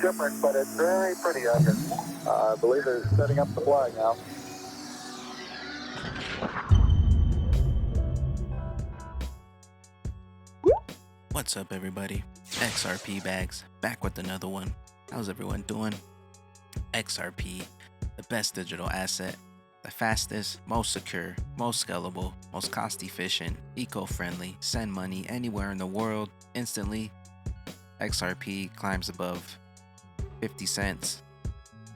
different, but it's very pretty out here. I believe they're setting up the flag now. What's up, everybody? XRP Bags back with another one. How's everyone doing? XRP, the best digital asset, the fastest, most secure, most scalable, most cost efficient, eco-friendly, send money anywhere in the world instantly. XRP climbs above 50 cents,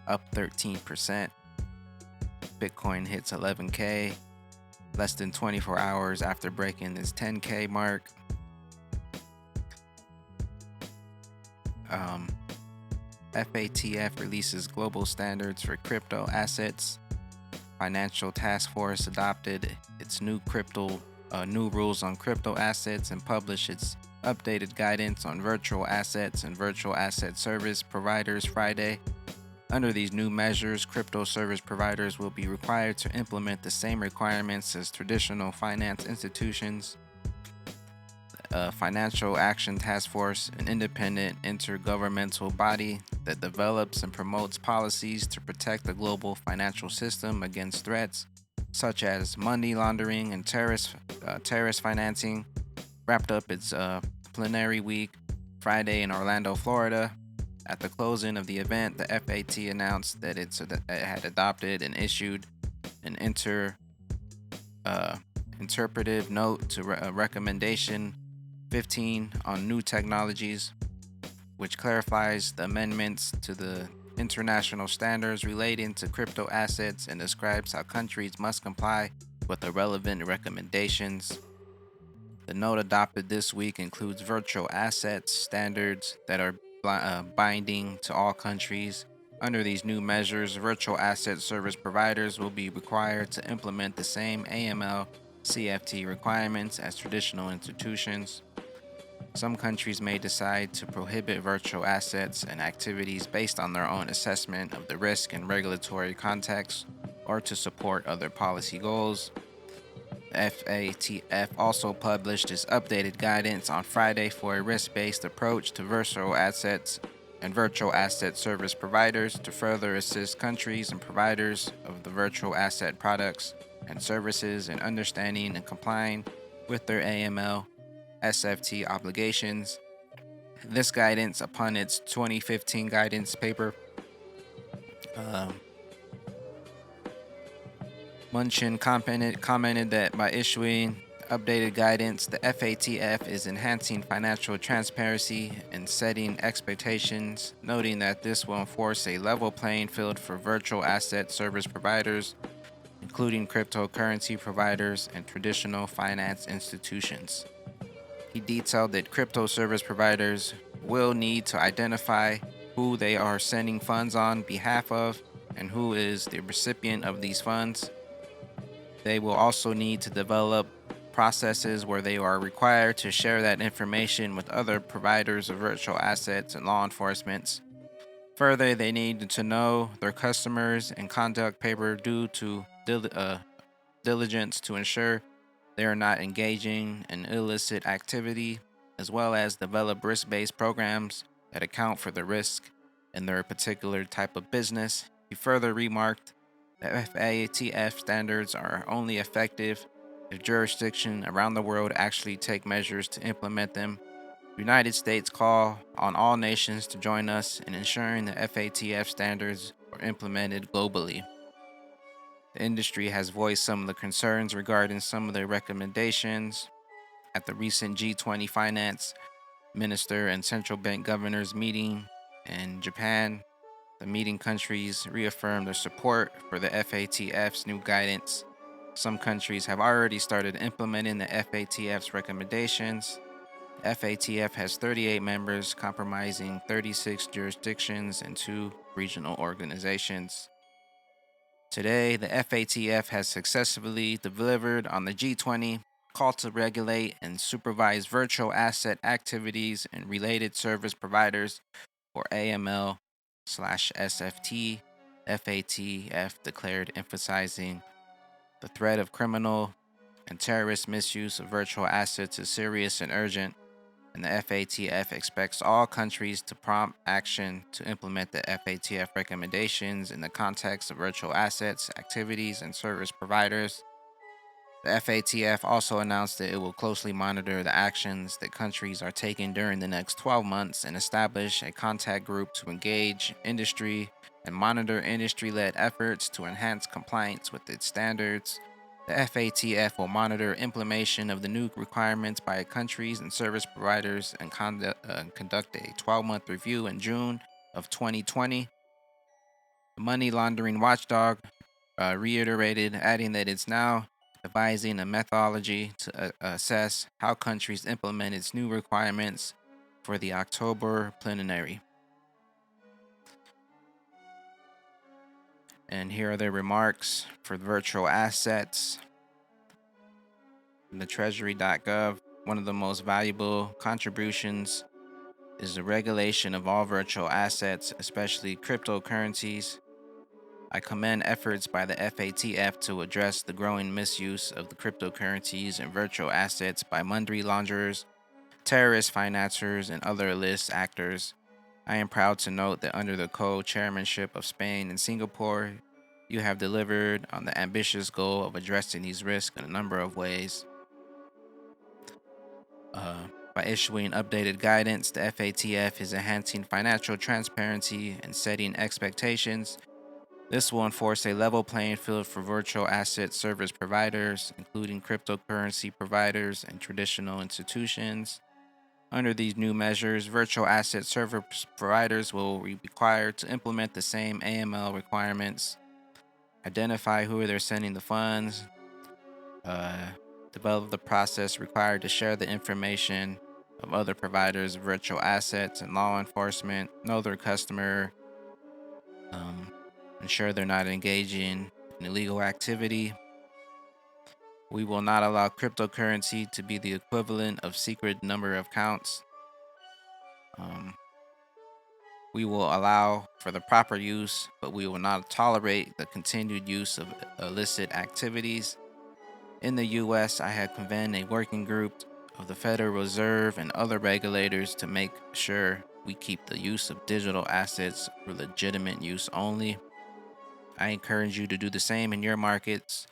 up 13%. Bitcoin hits 11K less than 24 hours after breaking this 10K mark. FATF releases global standards for crypto assets. Financial Task Force adopted its new rules on crypto assets and published its updated guidance on virtual assets and virtual asset service providers Friday. Under these new measures, crypto service providers will be required to implement the same requirements as traditional finance institutions. Financial Action Task Force, an independent intergovernmental body that develops and promotes policies to protect the global financial system against threats such as money laundering and terrorist financing, wrapped up its plenary week Friday in Orlando, Florida. At the closing of the event, the FAT announced that it had adopted and issued an interpretive note to recommendation 15 on new technologies, which clarifies the amendments to the international standards relating to crypto assets and describes how countries must comply with the relevant recommendations. The note adopted this week includes virtual assets standards that are binding to all countries. Under these new measures, virtual asset service providers will be required to implement the same AML CFT requirements as traditional institutions. Some countries may decide to prohibit virtual assets and activities based on their own assessment of the risk and regulatory context or to support other policy goals. The FATF also published its updated guidance on Friday for a risk-based approach to virtual assets and virtual asset service providers to further assist countries and providers of the virtual asset products and services in understanding and complying with their AML SFT obligations. This guidance, upon its 2015 guidance paper, Munchin commented that by issuing updated guidance, the FATF is enhancing financial transparency and setting expectations, noting that this will enforce a level playing field for virtual asset service providers, including cryptocurrency providers and traditional finance institutions. He detailed that crypto service providers will need to identify who they are sending funds on behalf of and who is the recipient of these funds. They will also need to develop processes where they are required to share that information with other providers of virtual assets and law enforcement. Further, they need to know their customers and conduct paper due to diligence to ensure they are not engaging in illicit activity, as well as develop risk-based programs that account for the risk in their particular type of business. He further remarked that FATF standards are only effective if jurisdictions around the world actually take measures to implement them. The United States call on all nations to join us in ensuring the FATF standards are implemented globally. The industry has voiced some of the concerns regarding some of their recommendations. At the recent G20 finance minister and central bank governors meeting in Japan, the meeting countries reaffirmed their support for the FATF's new guidance. Some countries have already started implementing the FATF's recommendations. The FATF has 38 members, comprising 36 jurisdictions and 2 regional organizations. Today, the FATF has successfully delivered on the G20 call to regulate and supervise virtual asset activities and related service providers, or AML/SFT. FATF declared, emphasizing the threat of criminal and terrorist misuse of virtual assets is serious and urgent, and the FATF expects all countries to prompt action to implement the FATF recommendations in the context of virtual assets, activities, and service providers. The FATF also announced that it will closely monitor the actions that countries are taking during the next 12 months and establish a contact group to engage industry and monitor industry-led efforts to enhance compliance with its standards. The FATF will monitor implementation of the new requirements by countries and service providers and conduct a 12-month review in June of 2020. The money laundering watchdog reiterated, adding that it's now devising a methodology to assess how countries implement its new requirements for the October plenary. And here are their remarks for virtual assets. The Treasury.gov, one of the most valuable contributions is the regulation of all virtual assets, especially cryptocurrencies. I commend efforts by the FATF to address the growing misuse of the cryptocurrencies and virtual assets by money launderers, terrorist financiers, and other illicit actors. I am proud to note that under the co-chairmanship of Spain and Singapore, you have delivered on the ambitious goal of addressing these risks in a number of ways. By issuing updated guidance, the FATF is enhancing financial transparency and setting expectations. This will enforce a level playing field for virtual asset service providers, including cryptocurrency providers and traditional institutions. Under these new measures, virtual asset service providers will be required to implement the same AML requirements, identify who they're sending the funds, develop the process required to share the information of other providers of virtual assets, and law enforcement know their customer, ensure they're not engaging in illegal activity. We will not allow cryptocurrency to be the equivalent of secret number of accounts. We will allow for the proper use, but we will not tolerate the continued use of illicit activities. In the U.S., I have convened a working group of the Federal Reserve and other regulators to make sure we keep the use of digital assets for legitimate use only. I encourage you to do the same in your markets.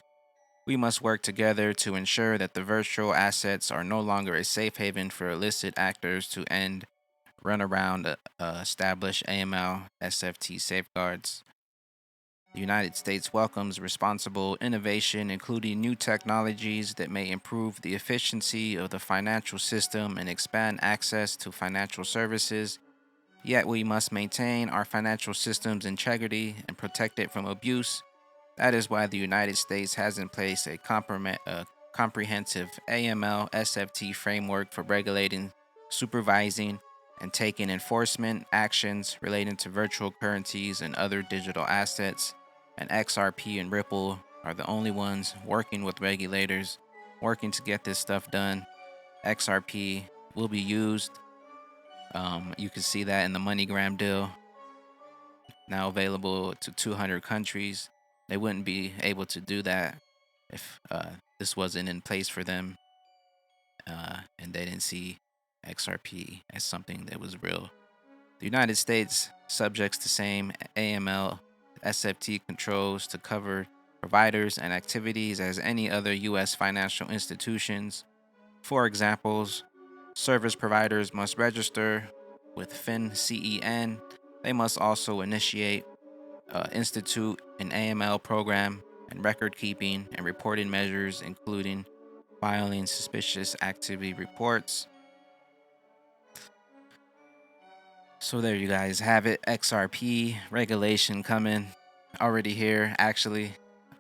We must work together to ensure that the virtual assets are no longer a safe haven for illicit actors to run around establish AML SFT safeguards. The United States welcomes responsible innovation, including new technologies that may improve the efficiency of the financial system and expand access to financial services. Yet we must maintain our financial system's integrity and protect it from abuse. That is why the United States has in place a comprehensive AML SFT framework for regulating, supervising, and taking enforcement actions relating to virtual currencies and other digital assets. And XRP and Ripple are the only ones working with regulators, working to get this stuff done. XRP will be used. You can see that in the MoneyGram deal, now available to 200 countries. They wouldn't be able to do that if this wasn't in place for them, and they didn't see XRP as something that was real. The United States subjects the same AML SFT controls to cover providers and activities as any other U.S. financial institutions. For examples, service providers must register with FinCEN. They must also institute an AML program and record keeping and reporting measures, including filing suspicious activity reports. So there you guys have it. XRP regulation coming, already here actually.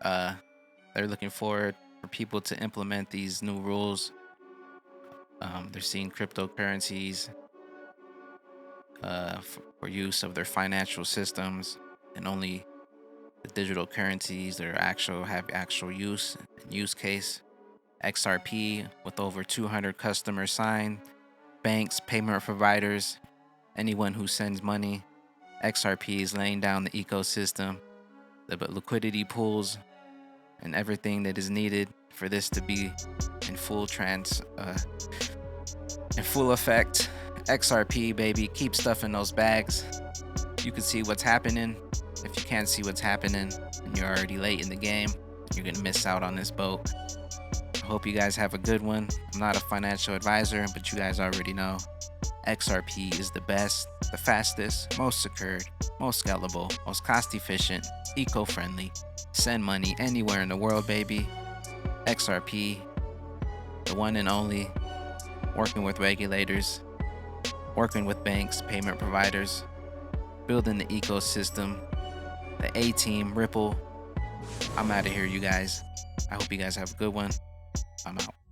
They're looking forward for people to implement these new rules. They're seeing cryptocurrencies for use of their financial systems, and only the digital currencies that have actual use case. XRP with over 200 customers signed, banks, payment providers, anyone who sends money. XRP is laying down the ecosystem, the liquidity pools, and everything that is needed for this to be in full in full effect. XRP, baby, keep stuffing those bags. You can see what's happening. If you can't see what's happening and you're already late in the game, you're gonna miss out on this boat. I hope you guys have a good one. I'm not a financial advisor, but you guys already know XRP is the best, the fastest, most secured, most scalable, most cost efficient, eco-friendly. Send money anywhere in the world, baby. XRP, the one and only, working with regulators, working with banks, payment providers, building the ecosystem, the A-team, Ripple. I'm out of here, you guys. I hope you guys have a good one. I'm out.